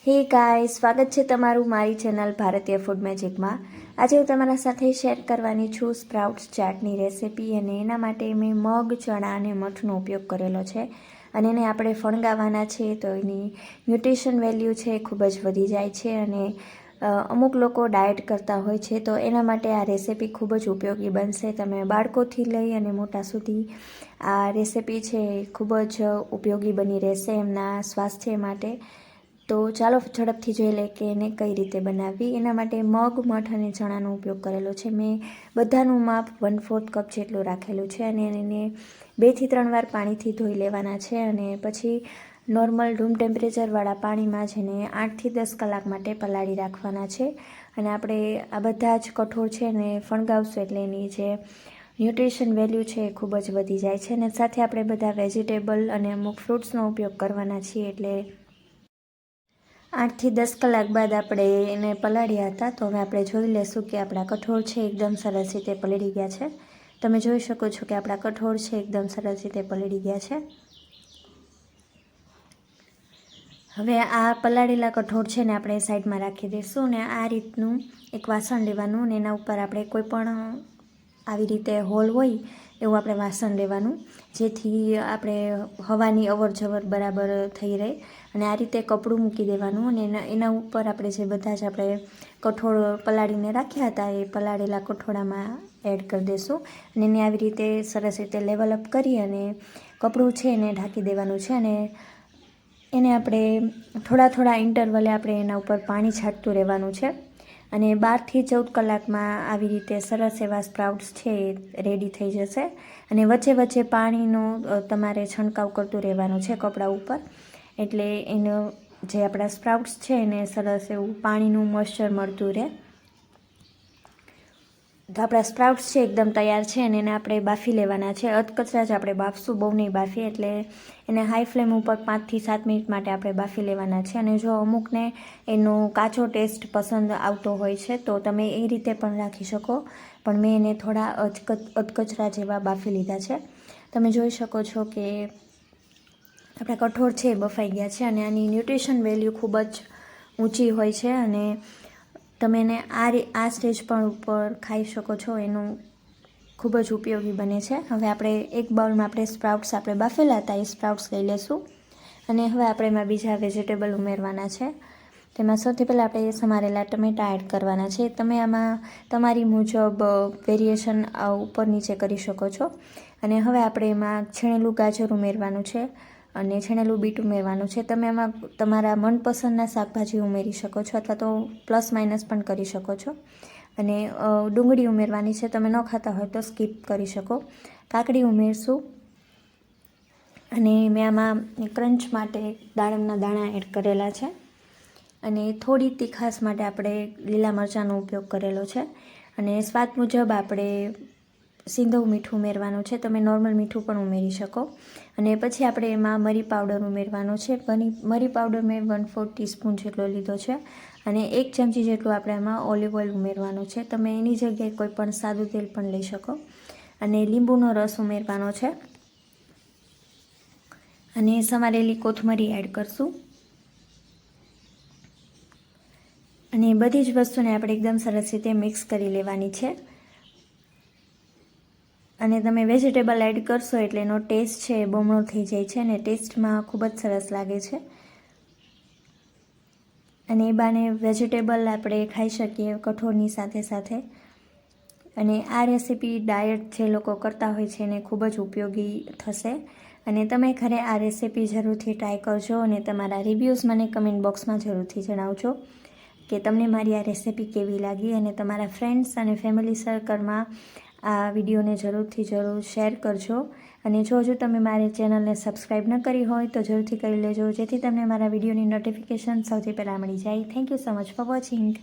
હે ગાઈસ, સ્વાગત છે તમારું મારી ચેનલ ભારતીય ફૂડ મેજિકમાં। આજે હું તમારા સાથે શેર કરવાની છું સ્પ્રાઉટ્સ ચાટની રેસિપી અને એના માટે મેં મગ, ચણા અને મઠનો ઉપયોગ કરેલો છે અને એને આપણે ફણગાવવાના છે તો એની ન્યુટ્રિશન વેલ્યુ છે એ ખૂબ જ વધી જાય છે અને અમુક લોકો ડાયટ કરતા હોય છે તો એના માટે આ રેસિપી ખૂબ જ ઉપયોગી બનશે। તમે બાળકોથી લઈ અને મોટા સુધી આ રેસિપી છે ખૂબ જ ઉપયોગી બની રહેશે એમના સ્વાસ્થ્ય માટે। તો ચાલો ઝડપથી જોઈ લે કે એને કઈ રીતે બનાવવી। એના માટે મગ, મઠ અને ચણાનો ઉપયોગ કરેલો છે। મેં બધાનું માપ 1/4 કપ જેટલું રાખેલું છે અને એને 2 થી 3 વાર પાણીથી ધોઈ લેવાના છે અને પછી નોર્મલ રૂમ ટેમ્પરેચરવાળા પાણીમાં જ એને 8 થી 10 કલાક માટે પલાળી રાખવાના છે અને આપણે આ બધા જ કઠોળ છે ને ફણગાવશું એટલે એની જે ન્યુટ્રિશન વેલ્યુ છે એ ખૂબ જ વધી જાય છે અને સાથે આપણે બધા વેજીટેબલ અને અમુક ફ્રૂટ્સનો ઉપયોગ કરવાના છીએ એટલે 8 થી 10 કલાક બાદ આપણે એને પલાળ્યા હતા તો હવે આપણે જોઈ લેશું કે આપણા કઠોળ છે એકદમ સરસ રીતે પલળી ગયા છે। તમે જોઈ શકો છો કે આપણા કઠોળ છે એકદમ સરસ રીતે પલળી ગયા છે। હવે આ પલાળેલા કઠોળ છે ને આપણે સાઈડમાં રાખી દઈશું અને આ રીતનું એક વાસણ લેવાનું અને એના ઉપર આપણે કોઈ પણ આવી રીતે હોલ હોય એવું આપણે વાસણ લેવાનું જેથી આપણે હવાની અવર જવર બરાબર થઈ રહે અને આ રીતે કપડું મૂકી દેવાનું અને એના ઉપર આપણે જે બધા જ આપણે કઠોળ પલાળીને રાખ્યા હતા એ પલાળેલા કઠોળામાં એડ કરી દઈશું અને એને આવી રીતે સરસ રીતે લેવલ અપ કરી અને કપડું છે એને ઢાંકી દેવાનું છે અને એને આપણે થોડા ઇન્ટરવલે આપણે એના ઉપર પાણી છાંટતું રહેવાનું છે અને 12 થી 14 કલાકમાં આવી રીતે સરસ એવા સ્પ્રાઉટ્સ છે એ રેડી થઈ જશે અને વચ્ચે વચ્ચે પાણીનો તમારે છંટકાવ કરતું રહેવાનું છે કપડાં ઉપર એટલે એનો જે આપણા સ્પ્રાઉટ્સ છે એને સરસ એવું પાણીનું મોઇશ્ચર મળતું રહે। તો આપણા સ્પ્રાઉટ્સ છે એકદમ તૈયાર છે અને એને આપણે બાફી લેવાના છે। અધકચરા જ આપણે બાફશું, બહુ નહીં બાફીએ એટલે એને હાઈ ફ્લેમ ઉપર 5 થી 7 મિનિટ માટે આપણે બાફી લેવાના છે અને જો અમુકને એનો કાચો ટેસ્ટ પસંદ આવતો હોય છે તો તમે એ રીતે પણ રાખી શકો પણ મેં એને થોડા અધકચરા જેવા બાફી લીધા છે। તમે જોઈ શકો છો કે આપણા કઠોળ છે એ બફાઈ ગયા છે અને આની ન્યુટ્રિશન વેલ્યુ ખૂબ જ ઊંચી હોય છે અને તમે એને આ સ્ટેજ પણ ઉપર ખાઈ શકો છો, એનું ખૂબ જ ઉપયોગી બને છે। હવે આપણે એક બાઉલમાં આપણે સ્પ્રાઉટ્સ આપણે બાફેલા હતા એ સ્પ્રાઉટ્સ લઈ લેશું અને હવે આપણે એમાં બીજા વેજીટેબલ ઉમેરવાના છે। તેમાં સૌથી પહેલાં આપણે સમારેલા ટમેટાં એડ કરવાના છે। તમે આમાં તમારી મુજબ વેરિએશન ઉપર નીચે કરી શકો છો અને હવે આપણે એમાં છીણેલું ગાજર ઉમેરવાનું છે અને છીણેલું બીટ ઉમેરવાનું છે। તમે એમાં તમારા મનપસંદના શાકભાજી ઉમેરી શકો છો અથવા તો પ્લસ માઇનસ પણ કરી શકો છો અને ડુંગળી ઉમેરવાની છે, તમે ન ખાતા હોય તો સ્કીપ કરી શકો। કાકડી ઉમેરશું અને મેં આમાં ક્રંચ માટે દાડમના દાણા એડ કરેલા છે અને થોડી તીખાશ માટે આપણે લીલા મરચાંનો ઉપયોગ કરેલો છે અને સ્વાદ મુજબ આપણે સિંધવ મીઠું ઉમેરવાનું છે, તમે નોર્મલ મીઠું પણ ઉમેરી શકો અને પછી આપણે એમાં મરી પાવડર ઉમેરવાનો છે। મરી પાવડર મેં 1/4 ટીસ્પૂન જેટલો લીધો છે અને 1 ચમચી જેટલું આપણે એમાં ઓલિવ ઓઇલ ઉમેરવાનું છે, તમે એની જગ્યાએ કોઈ પણ સાદું તેલ પણ લઈ શકો અને લીંબુનો રસ ઉમેરવાનો છે અને સમારેલી કોથમરી એડ કરશું અને બધી જ વસ્તુને આપણે એકદમ સરસ રીતે મિક્સ કરી લેવાની છે અને તમે વેજીટેબલ એડ કરશો એટલે એનો ટેસ્ટ છે એ બમણો થઈ જાય છે અને ટેસ્ટમાં ખૂબ જ સરસ લાગે છે અને એ બાને વેજીટેબલ આપણે ખાઈ શકીએ કઠોળની સાથે સાથે અને આ રેસીપી ડાયટ જે લોકો કરતા હોય છે એને ખૂબ જ ઉપયોગી થશે અને તમે ઘરે આ રેસીપી જરૂરથી ટ્રાય કરજો અને તમારા રિવ્યૂઝ મને કમેન્ટ બોક્સમાં જરૂરથી જણાવજો કે તમને મારી આ રેસીપી કેવી લાગી અને તમારા ફ્રેન્ડ્સ અને ફેમિલી સર્કલમાં આ વિડીયોને જરૂર શેર કરજો અને જો હજુ તમે મારી ચેનલને સબસ્ક્રાઈબ ન કરી હોય તો જરૂરથી કરી લેજો જેથી તમને મારા વિડીયોની નોટિફિકેશન સૌથી પહેલાં મળી જાય। Thank you so much for watching.